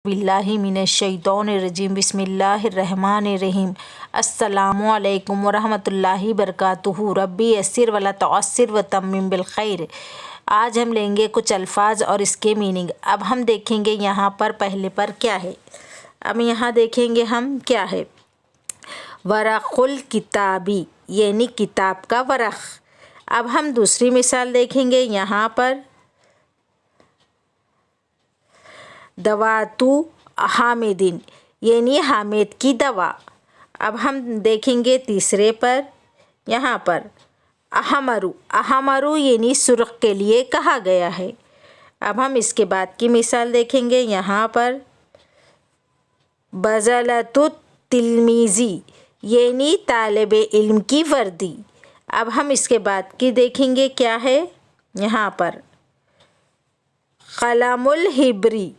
बिल्लाहि मिनश्शैतानिर्रजीम बिस्मिल्लाहिर्रहमानिर्रहीम अस्सलामु अलैकुम वरहमतुल्लाहि बरकातुहू रब्बी यस्सिर वला तुअस्सिर व तम्मिम बिल खैर। आज हम लेंगे कुछ अल्फाज और इसके मीनिंग। अब हम देखेंगे यहाँ पर पहले पर क्या है। अब यहाँ देखेंगे हम क्या है। वरक़ुल किताबी यानी किताब का वरक़। अब हम दूसरी मिसाल देखेंगे यहाँ पर दवातु हामिदिन यानी हामिद की दवा। अब हम देखेंगे तीसरे पर यहाँ पर अहमरु यानी सुर्ख के लिए कहा गया है। अब हम इसके बाद की मिसाल देखेंगे यहाँ पर बज़लतु तिलमीज़ी यानी तालिब इल्म की वर्दी। अब हम इसके बाद की देखेंगे क्या है यहाँ पर क़लमुल हिब्री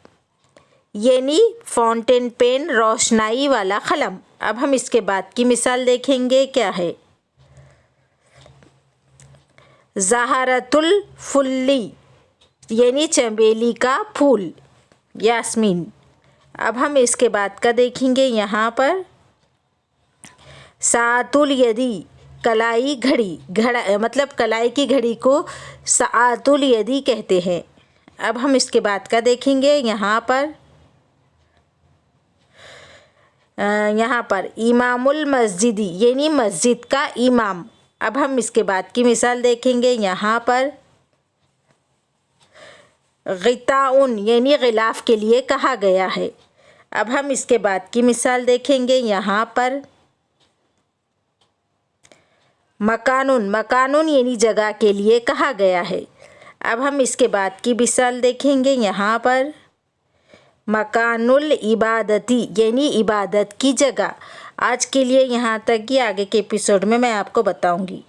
यानी फाउंटेन पेन रोशनाई वाला कलम। अब हम इसके बाद की मिसाल देखेंगे क्या है ज़हरतुल फुल्ली यानी चमेली का फूल यास्मीन। अब हम इसके बाद का देखेंगे यहाँ पर सातुल यदी कलाई घड़ी मतलब कलाई की घड़ी को सातुल यदी कहते हैं। अब हम इसके बाद का देखेंगे यहाँ पर इमामुल मस्जिदी यानी मस्जिद का इमाम। अब हम इसके बाद की मिसाल देखेंगे यहाँ पर ग़िताउन यानी ग़िलाफ़ के लिए कहा गया है। अब हम इसके बाद की मिसाल देखेंगे यहाँ पर मकानुन यानी जगह के लिए कहा गया है। अब हम इसके बाद की मिसाल देखेंगे यहाँ पर मकानुल इबादती यानी इबादत की जगह। आज के लिए यहाँ तक ही, आगे के एपिसोड में मैं आपको बताऊँगी।